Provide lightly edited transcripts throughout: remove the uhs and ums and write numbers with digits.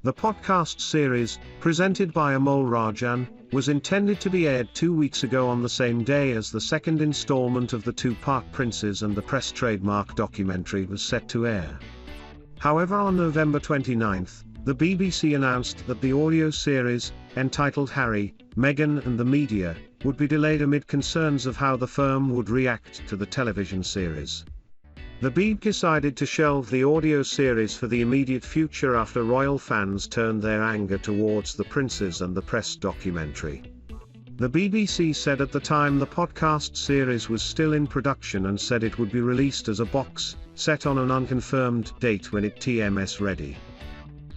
The podcast series, presented by Amol Rajan, was intended to be aired 2 weeks ago on the same day as the second installment of the two-part Princes and the Press trademark documentary was set to air. However, on November 29, the BBC announced that the audio series, entitled Harry, Meghan and the Media, would be delayed amid concerns of how the firm would react to the television series. The Beeb decided to shelve the audio series for the immediate future after royal fans turned their anger towards the Princes and the Press documentary. The BBC said at the time the podcast series was still in production and said it would be released as a box set on an unconfirmed date when it TMS ready.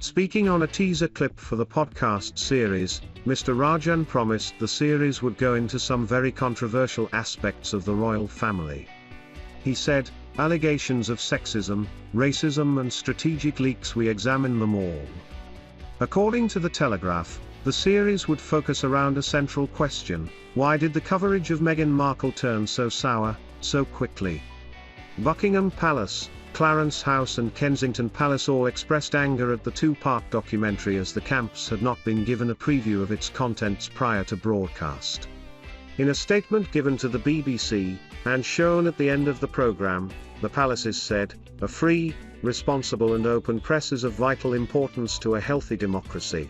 Speaking on a teaser clip for the podcast series, Mr. Rajan promised the series would go into some very controversial aspects of the royal family. He said, "Allegations of sexism, racism and strategic leaks, we examine them all." According to the Telegraph, the series would focus around a central question: why did the coverage of Meghan Markle turn so sour, so quickly? Buckingham Palace, Clarence House and Kensington Palace all expressed anger at the two-part documentary as the camps had not been given a preview of its contents prior to broadcast. In a statement given to the BBC, and shown at the end of the programme, the palaces said, "A free, responsible and open press is of vital importance to a healthy democracy.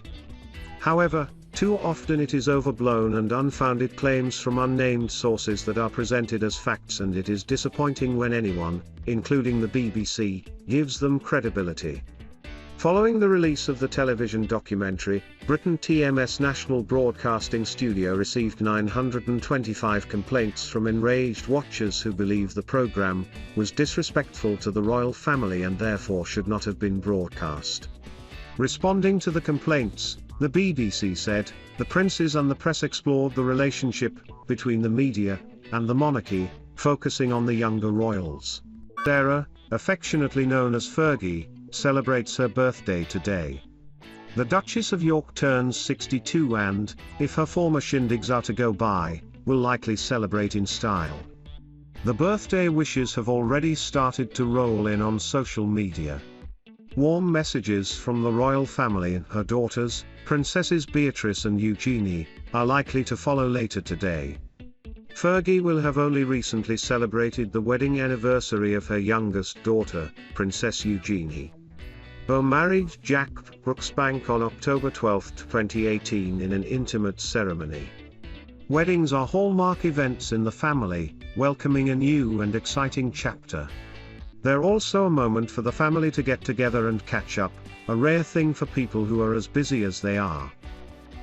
However, too often it is overblown and unfounded claims from unnamed sources that are presented as facts, and it is disappointing when anyone, including the BBC, gives them credibility." Following the release of the television documentary, Britain TMS National Broadcasting Studio received 925 complaints from enraged watchers who believe the programme was disrespectful to the royal family and therefore should not have been broadcast. Responding to the complaints, the BBC said, "The Princes and the Press explored the relationship between the media and the monarchy, focusing on the younger royals. Sarah, affectionately known as Fergie, celebrates her birthday today. The Duchess of York turns 62 and, if her former shindigs are to go by, will likely celebrate in style." The birthday wishes have already started to roll in on social media. Warm messages from the royal family and her daughters, Princesses Beatrice and Eugenie, are likely to follow later today. Fergie will have only recently celebrated the wedding anniversary of her youngest daughter, Princess Eugenie. Her married Jack Brooksbank on October 12, 2018 in an intimate ceremony. Weddings are hallmark events in the family, welcoming a new and exciting chapter. They're also a moment for the family to get together and catch up, a rare thing for people who are as busy as they are.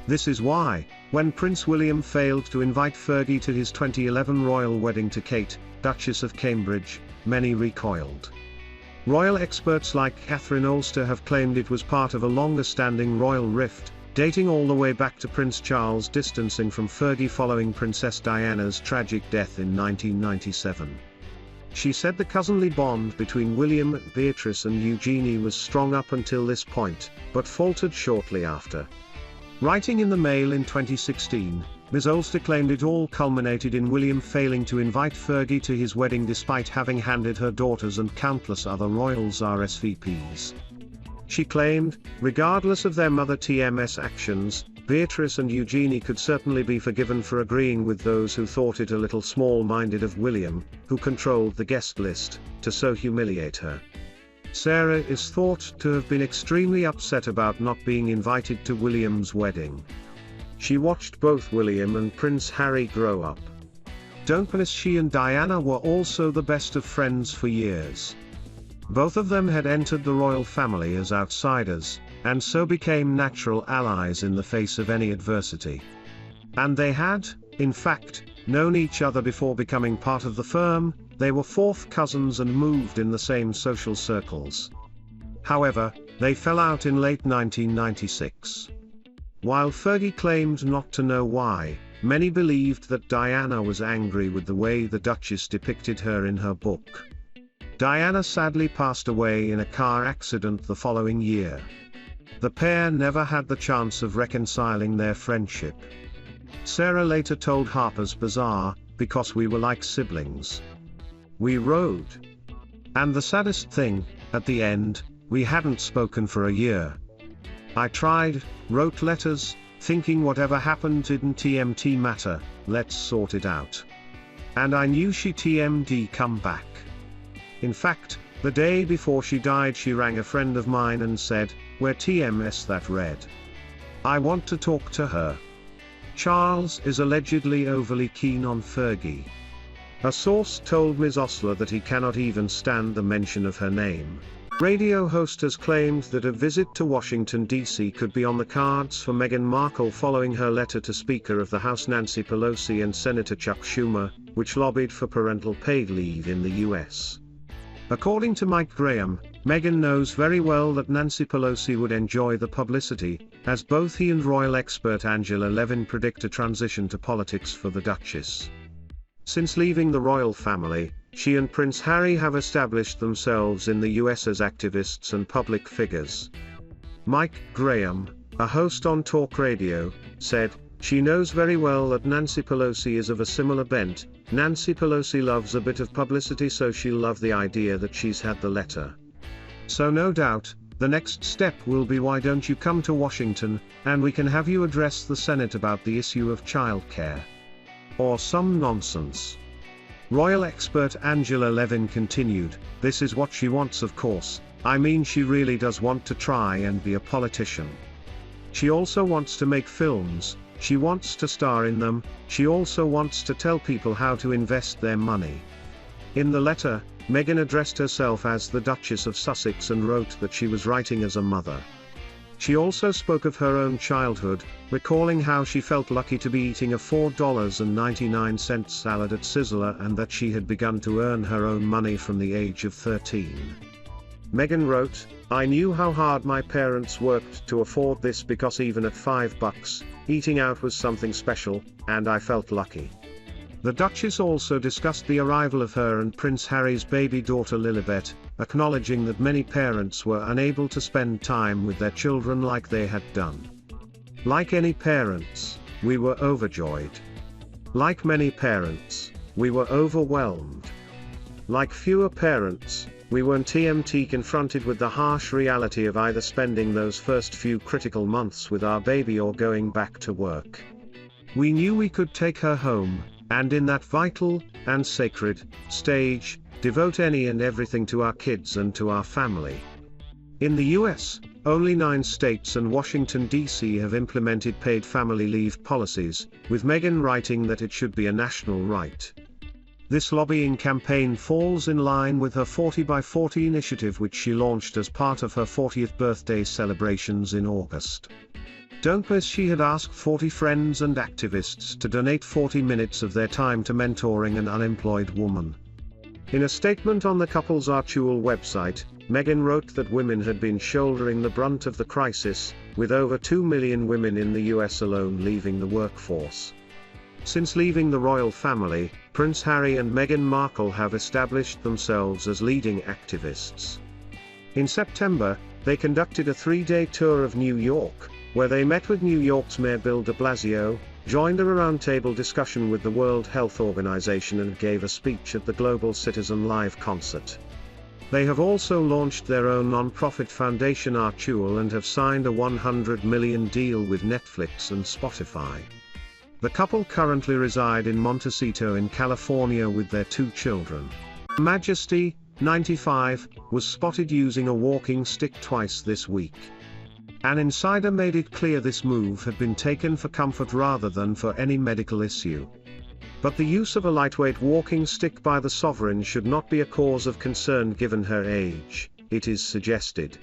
This is why, when Prince William failed to invite Fergie to his 2011 royal wedding to Kate, Duchess of Cambridge, many recoiled. Royal experts like Catherine Olster have claimed it was part of a longer-standing royal rift, dating all the way back to Prince Charles distancing from Fergie following Princess Diana's tragic death in 1997. She said the cousinly bond between William, Beatrice and Eugenie was strong up until this point, but faltered shortly after. Writing in the Mail in 2016, Ms. Olster claimed it all culminated in William failing to invite Fergie to his wedding despite having handed her daughters and countless other royals RSVPs. She claimed, regardless of their mother TMS actions, Beatrice and Eugenie could certainly be forgiven for agreeing with those who thought it a little small-minded of William, who controlled the guest list, to so humiliate her. Sarah is thought to have been extremely upset about not being invited to William's wedding. She watched both William and Prince Harry grow up. Don't miss she and Diana were also the best of friends for years. Both of them had entered the royal family as outsiders, and so became natural allies in the face of any adversity. And they had, in fact, known each other before becoming part of the firm. They were fourth cousins and moved in the same social circles. However, they fell out in late 1996. While Fergie claimed not to know why, many believed that Diana was angry with the way the Duchess depicted her in her book. Diana sadly passed away in a car accident the following year. The pair never had the chance of reconciling their friendship. Sarah later told Harper's Bazaar, "Because we were like siblings. We rode. And the saddest thing, at the end, we hadn't spoken for a year." I tried, wrote letters, thinking whatever happened didn't TMT matter, let's sort it out. And I knew she TMD come back. In fact, the day before she died she rang a friend of mine and said, "Where TMS that read. I want to talk to her." Charles is allegedly overly keen on Fergie. A source told Ms. Osler that he cannot even stand the mention of her name. Radio host has claimed that a visit to Washington, D.C. could be on the cards for Meghan Markle following her letter to Speaker of the House Nancy Pelosi and Senator Chuck Schumer, which lobbied for parental paid leave in the U.S. According to Mike Graham, Meghan knows very well that Nancy Pelosi would enjoy the publicity, as both he and royal expert Angela Levin predict a transition to politics for the Duchess. Since leaving the royal family, she and Prince Harry have established themselves in the US as activists and public figures. Mike Graham, a host on talk radio, said, "She knows very well that Nancy Pelosi is of a similar bent. Nancy Pelosi loves a bit of publicity, so she'll love the idea that she's had the letter. So no doubt, the next step will be, why don't you come to Washington, and we can have you address the Senate about the issue of childcare. Or some nonsense." Royal expert Angela Levin continued, "This is what she wants, of course. I mean, she really does want to try and be a politician. She also wants to make films, she wants to star in them, she also wants to tell people how to invest their money." In the letter, Meghan addressed herself as the Duchess of Sussex and wrote that she was writing as a mother. She also spoke of her own childhood, recalling how she felt lucky to be eating a $4.99 salad at Sizzler and that she had begun to earn her own money from the age of 13. Meghan wrote, "I knew how hard my parents worked to afford this, because even at $5, eating out was something special, and I felt lucky." The Duchess also discussed the arrival of her and Prince Harry's baby daughter Lilibet, acknowledging that many parents were unable to spend time with their children like they had done. "Like any parents, we were overjoyed. Like many parents, we were overwhelmed. Like fewer parents, we weren't TMT confronted with the harsh reality of either spending those first few critical months with our baby or going back to work. We knew we could take her home, and in that vital, and sacred, stage, devote any and everything to our kids and to our family." In the US, only 9 states and Washington, D.C. have implemented paid family leave policies, with Meghan writing that it should be a national right. This lobbying campaign falls in line with her 40 by 40 initiative, which she launched as part of her 40th birthday celebrations in August. Don't miss, she had asked 40 friends and activists to donate 40 minutes of their time to mentoring an unemployed woman. In a statement on the couple's Artual website, Meghan wrote that women had been shouldering the brunt of the crisis, with over 2 million women in the US alone leaving the workforce. Since leaving the royal family, Prince Harry and Meghan Markle have established themselves as leading activists. In September, they conducted a 3-day tour of New York, where they met with New York's Mayor Bill de Blasio, joined a roundtable discussion with the World Health Organization and gave a speech at the Global Citizen Live concert. They have also launched their own non-profit foundation Artual and have signed a $100 million deal with Netflix and Spotify. The couple currently reside in Montecito in California with their 2 children. Her Majesty, 95, was spotted using a walking stick twice this week. An insider made it clear this move had been taken for comfort rather than for any medical issue. But the use of a lightweight walking stick by the sovereign should not be a cause of concern given her age, it is suggested.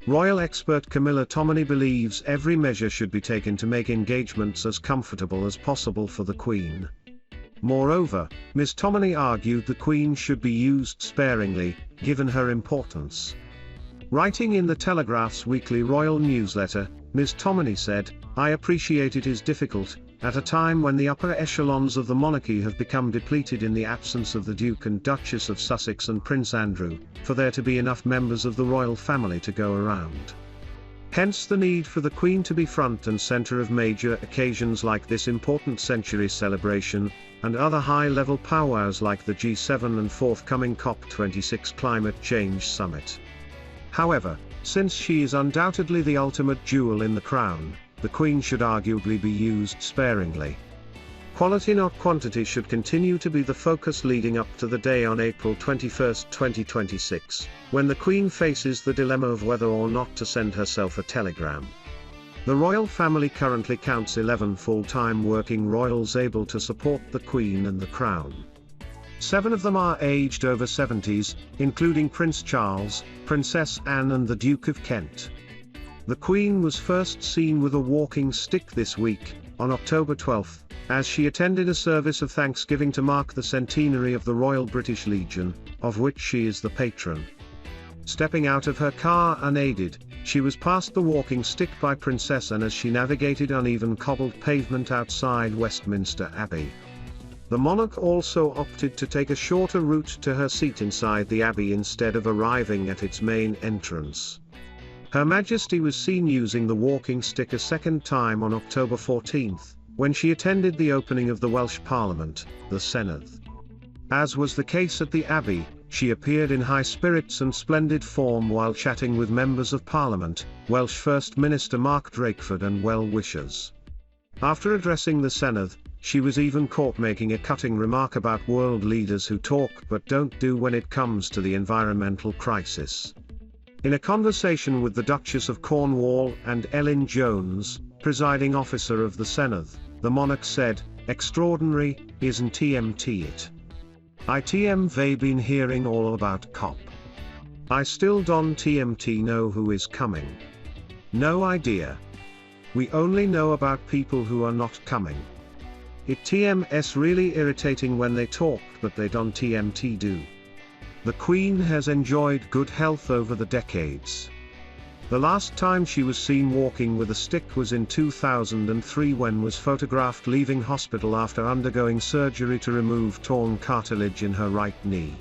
Royal expert Camilla Tominey believes every measure should be taken to make engagements as comfortable as possible for the Queen. Moreover, Ms. Tominey argued the Queen should be used sparingly, given her importance. Writing in the Telegraph's weekly royal newsletter, Ms. Tominey said, "I appreciate it is difficult, at a time when the upper echelons of the monarchy have become depleted in the absence of the Duke and Duchess of Sussex and Prince Andrew, for there to be enough members of the royal family to go around. Hence the need for the Queen to be front and center of major occasions like this important century celebration, and other high-level powwows like the G7 and forthcoming COP26 climate change summit." However, Since she is undoubtedly the ultimate jewel in the crown, the Queen should arguably be used sparingly. Quality not quantity should continue to be the focus leading up to the day on April 21, 2026, when the Queen faces the dilemma of whether or not to send herself a telegram. The royal family currently counts 11 full-time working royals able to support the Queen and the Crown. 7 of them are aged over 70s, including Prince Charles, Princess Anne and the Duke of Kent. The Queen was first seen with a walking stick this week, on October 12, as she attended a service of thanksgiving to mark the centenary of the Royal British Legion, of which she is the patron. Stepping out of her car unaided, she was passed the walking stick by Princess Anne as she navigated uneven cobbled pavement outside Westminster Abbey. The monarch also opted to take a shorter route to her seat inside the Abbey instead of arriving at its main entrance. Her Majesty was seen using the walking stick a second time on October 14, when she attended the opening of the Welsh Parliament, the Senedd. As was the case at the Abbey, she appeared in high spirits and splendid form while chatting with members of Parliament, Welsh First Minister Mark Drakeford and well-wishers. After addressing the Senedd, she was even caught making a cutting remark about world leaders who talk but don't do when it comes to the environmental crisis. In a conversation with the Duchess of Cornwall and Ellen Jones, presiding officer of the Senedd, the monarch said, "Extraordinary, isn't TMT it? I've been hearing all about COP. I still don't TMT know who is coming. No idea. We only know about people who are not coming. It TMS really irritating when they talk but they don't TMT do." The Queen has enjoyed good health over the decades. The last time she was seen walking with a stick was in 2003 when was photographed leaving hospital after undergoing surgery to remove torn cartilage in her right knee.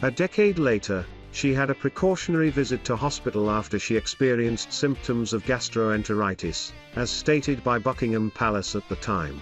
A decade later, she had a precautionary visit to hospital after she experienced symptoms of gastroenteritis, as stated by Buckingham Palace at the time.